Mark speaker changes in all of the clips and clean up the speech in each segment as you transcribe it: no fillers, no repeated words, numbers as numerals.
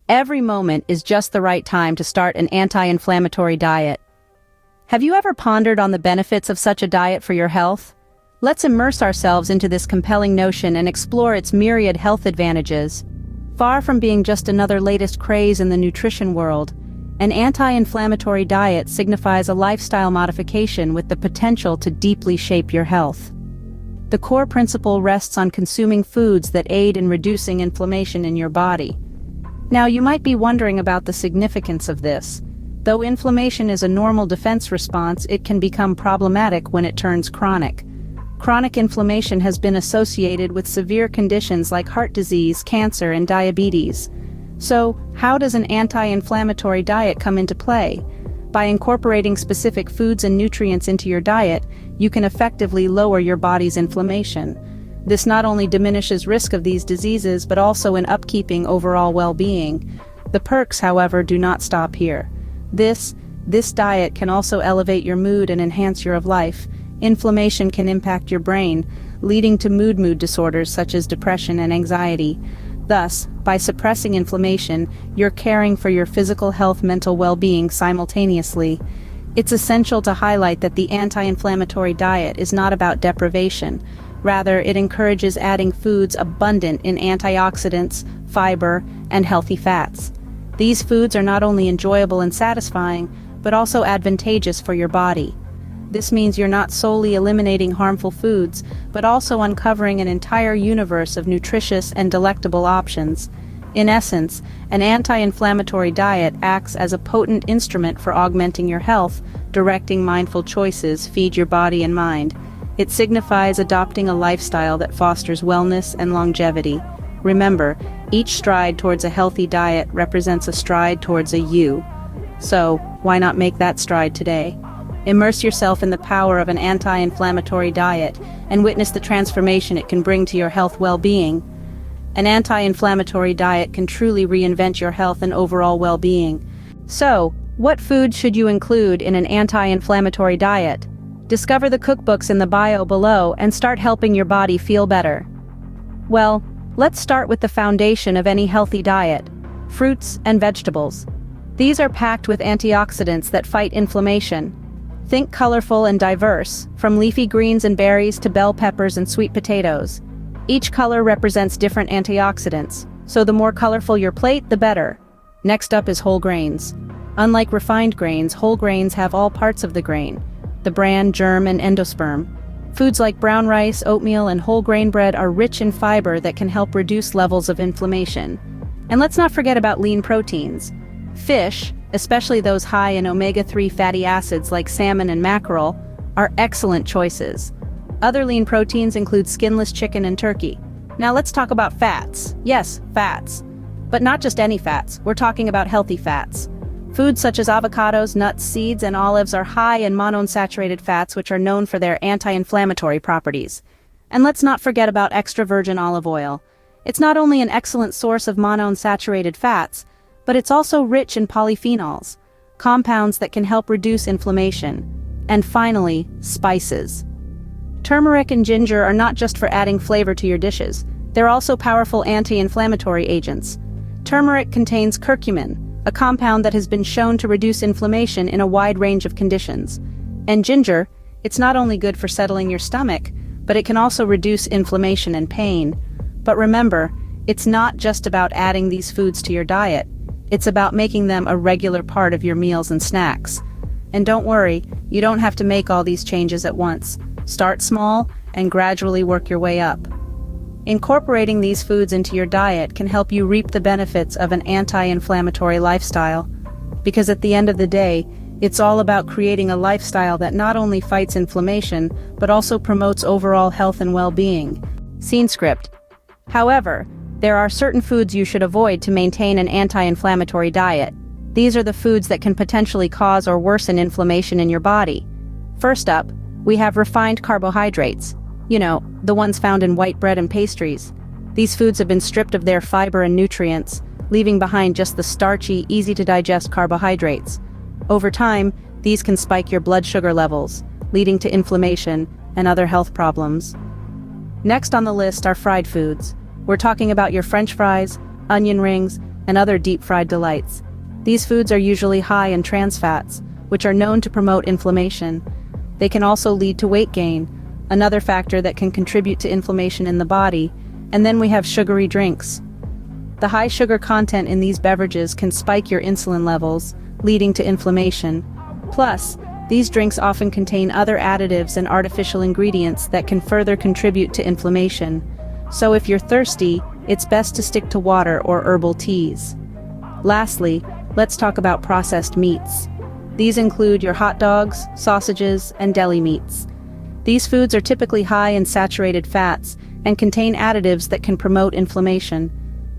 Speaker 1: Every moment is just the right time to start an anti-inflammatory diet. Have you ever pondered on the benefits of such a diet for your health? Let's immerse ourselves into this compelling notion and explore its myriad health advantages. Far from being just another latest craze in the nutrition world, an anti-inflammatory diet signifies a lifestyle modification with the potential to deeply shape your health. The core principle rests on consuming foods that aid in reducing inflammation in your body. Now, you might be wondering about the significance of this. Though inflammation is a normal defense response, it can become problematic when it turns chronic. Chronic inflammation has been associated with severe conditions like heart disease, cancer, and diabetes. So, how does an anti-inflammatory diet come into play? By incorporating specific foods and nutrients into your diet, you can effectively lower your body's inflammation. This not only diminishes risk of these diseases but also in upkeeping overall well-being. The perks, however, do not stop here. This diet can also elevate your mood and enhance your life. Inflammation can impact your brain, leading to mood disorders such as depression and anxiety. Thus, by suppressing inflammation, you're caring for your physical health, mental well-being simultaneously. It's essential to highlight that the anti-inflammatory diet is not about deprivation. Rather, it encourages adding foods abundant in antioxidants, fiber, and healthy fats. These foods are not only enjoyable and satisfying, but also advantageous for your body. This means you're not solely eliminating harmful foods, but also uncovering an entire universe of nutritious and delectable options. In essence, an anti-inflammatory diet acts as a potent instrument for augmenting your health, directing mindful choices, feed your body and mind. It signifies adopting a lifestyle that fosters wellness and longevity. Remember, each stride towards a healthy diet represents a stride towards a you. So, why not make that stride today? Immerse yourself in the power of an anti-inflammatory diet and witness the transformation it can bring to your health well-being. An anti-inflammatory diet can truly reinvent your health and overall well-being. So, what foods should you include in an anti-inflammatory diet? Discover the cookbooks in the bio below and start helping your body feel better. Well, let's start with the foundation of any healthy diet: fruits and vegetables. These are packed with antioxidants that fight inflammation. Think colorful and diverse, from leafy greens and berries to bell peppers and sweet potatoes. Each color represents different antioxidants, so the more colorful your plate, the better. Next up is whole grains. Unlike refined grains, whole grains have all parts of the grain: the bran, germ, and endosperm. Foods like brown rice, oatmeal, and whole grain bread are rich in fiber that can help reduce levels of inflammation. And let's not forget about lean proteins. Fish, especially those high in omega-3 fatty acids like salmon and mackerel, are excellent choices. Other lean proteins include skinless chicken and turkey. Now let's talk about fats. Yes, fats. But not just any fats, we're talking about healthy fats. Foods such as avocados, nuts, seeds, and olives are high in monounsaturated fats, which are known for their anti-inflammatory properties. And let's not forget about extra virgin olive oil. It's not only an excellent source of monounsaturated fats, but it's also rich in polyphenols, compounds that can help reduce inflammation. And finally, spices. Turmeric and ginger are not just for adding flavor to your dishes, they're also powerful anti-inflammatory agents. Turmeric contains curcumin, a compound that has been shown to reduce inflammation in a wide range of conditions. And ginger, it's not only good for settling your stomach, but it can also reduce inflammation and pain. But remember, it's not just about adding these foods to your diet. It's about making them a regular part of your meals and snacks. And don't worry, you don't have to make all these changes at once. Start small and gradually work your way up. Incorporating these foods into your diet can help you reap the benefits of an anti-inflammatory lifestyle. Because at the end of the day, it's all about creating a lifestyle that not only fights inflammation, but also promotes overall health and well-being. Scene script. However, there are certain foods you should avoid to maintain an anti-inflammatory diet. These are the foods that can potentially cause or worsen inflammation in your body. First up, we have refined carbohydrates. You know, the ones found in white bread and pastries. These foods have been stripped of their fiber and nutrients, leaving behind just the starchy, easy-to-digest carbohydrates. Over time, these can spike your blood sugar levels, leading to inflammation and other health problems. Next on the list are fried foods. We're talking about your French fries, onion rings, and other deep-fried delights. These foods are usually high in trans fats, which are known to promote inflammation. They can also lead to weight gain, another factor that can contribute to inflammation in the body. And then we have sugary drinks. The high sugar content in these beverages can spike your insulin levels, leading to inflammation. Plus, these drinks often contain other additives and artificial ingredients that can further contribute to inflammation. So if you're thirsty, it's best to stick to water or herbal teas. Lastly, let's talk about processed meats. These include your hot dogs, sausages, and deli meats. These foods are typically high in saturated fats and contain additives that can promote inflammation.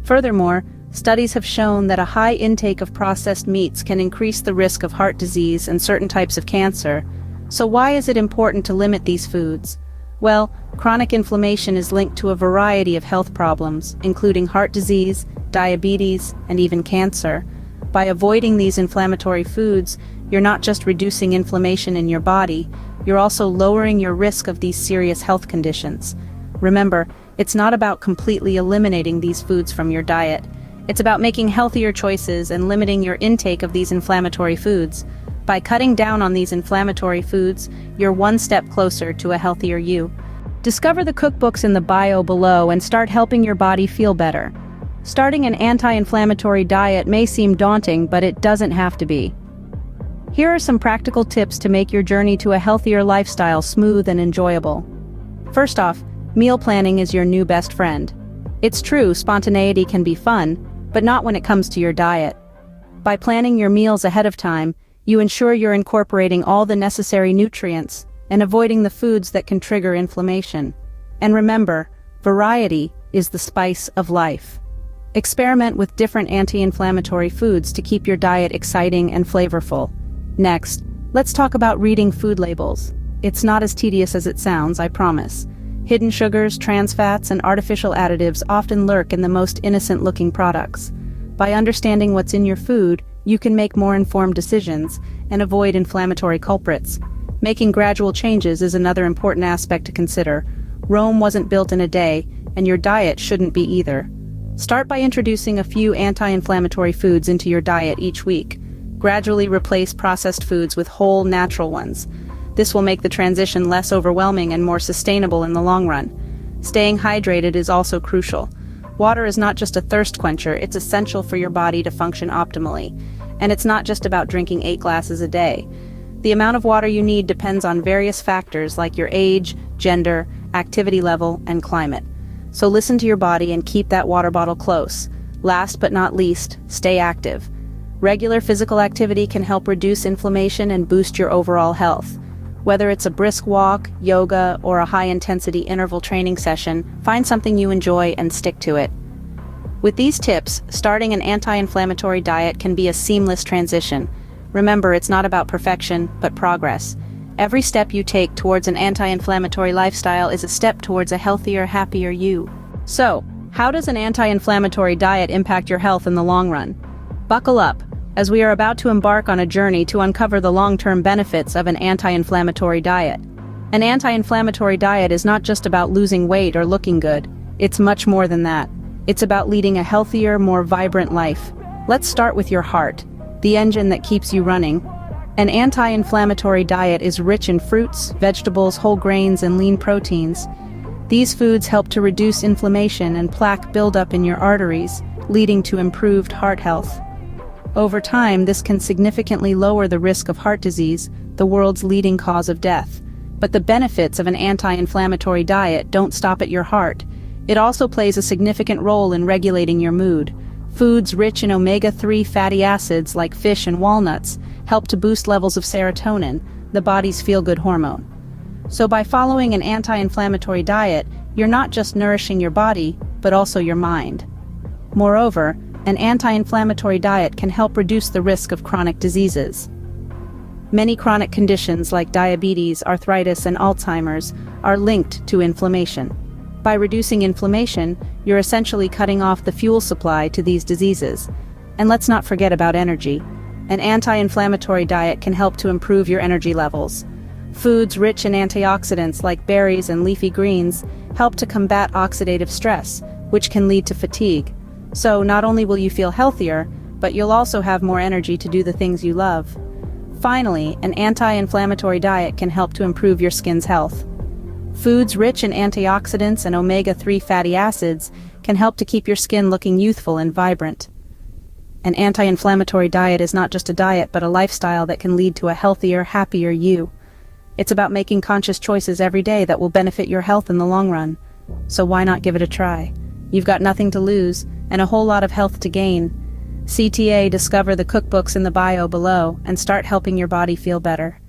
Speaker 1: Furthermore, studies have shown that a high intake of processed meats can increase the risk of heart disease and certain types of cancer. So why is it important to limit these foods? Well, chronic inflammation is linked to a variety of health problems, including heart disease, diabetes, and even cancer. By avoiding these inflammatory foods, you're not just reducing inflammation in your body, you're also lowering your risk of these serious health conditions. Remember, it's not about completely eliminating these foods from your diet. It's about making healthier choices and limiting your intake of these inflammatory foods. By cutting down on these inflammatory foods, you're one step closer to a healthier you. Discover the cookbooks in the bio below and start helping your body feel better. Starting an anti-inflammatory diet may seem daunting, but it doesn't have to be. Here are some practical tips to make your journey to a healthier lifestyle smooth and enjoyable. First off, meal planning is your new best friend. It's true, spontaneity can be fun, but not when it comes to your diet. By planning your meals ahead of time, you ensure you're incorporating all the necessary nutrients and avoiding the foods that can trigger inflammation. And remember, variety is the spice of life. Experiment with different anti-inflammatory foods to keep your diet exciting and flavorful. Next, let's talk about reading food labels. It's not as tedious as it sounds, I promise. Hidden sugars, trans fats, and artificial additives often lurk in the most innocent-looking products. By understanding what's in your food, you can make more informed decisions and avoid inflammatory culprits. Making gradual changes is another important aspect to consider. Rome wasn't built in a day, and your diet shouldn't be either. Start by introducing a few anti-inflammatory foods into your diet each week. Gradually replace processed foods with whole, natural ones. This will make the transition less overwhelming and more sustainable in the long run. Staying hydrated is also crucial. Water is not just a thirst quencher, it's essential for your body to function optimally. And it's not just about drinking 8 glasses a day. The amount of water you need depends on various factors like your age, gender, activity level, and climate. So listen to your body and keep that water bottle close. Last but not least, stay active. Regular physical activity can help reduce inflammation and boost your overall health. Whether it's a brisk walk, yoga, or a high-intensity interval training session, find something you enjoy and stick to it. With these tips, starting an anti-inflammatory diet can be a seamless transition. Remember, it's not about perfection, but progress. Every step you take towards an anti-inflammatory lifestyle is a step towards a healthier, happier you. So, how does an anti-inflammatory diet impact your health in the long run? Buckle up, as we are about to embark on a journey to uncover the long-term benefits of an anti-inflammatory diet. An anti-inflammatory diet is not just about losing weight or looking good. It's much more than that. It's about leading a healthier, more vibrant life. Let's start with your heart, the engine that keeps you running. An anti-inflammatory diet is rich in fruits, vegetables, whole grains, and lean proteins. These foods help to reduce inflammation and plaque buildup in your arteries, leading to improved heart health. Over time, this can significantly lower the risk of heart disease, the world's leading cause of death. But the benefits of an anti-inflammatory diet don't stop at your heart. It also plays a significant role in regulating your mood. Foods rich in omega-3 fatty acids like fish and walnuts help to boost levels of serotonin, the body's feel-good hormone. So by following an anti-inflammatory diet, you're not just nourishing your body, but also your mind. Moreover, an anti-inflammatory diet can help reduce the risk of chronic diseases. Many chronic conditions like diabetes, arthritis, and Alzheimer's are linked to inflammation. By reducing inflammation, you're essentially cutting off the fuel supply to these diseases. And let's not forget about energy. An anti-inflammatory diet can help to improve your energy levels. Foods rich in antioxidants like berries and leafy greens help to combat oxidative stress, which can lead to fatigue. So not only will you feel healthier, but you'll also have more energy to do the things you love. Finally, an anti-inflammatory diet can help to improve your skin's health. Foods rich in antioxidants and omega-3 fatty acids can help to keep your skin looking youthful and vibrant. An anti-inflammatory diet is not just a diet but a lifestyle that can lead to a healthier, happier you. It's about making conscious choices every day that will benefit your health in the long run. So why not give it a try? You've got nothing to lose, and a whole lot of health to gain. CTA, discover the cookbooks in the bio below, and start helping your body feel better.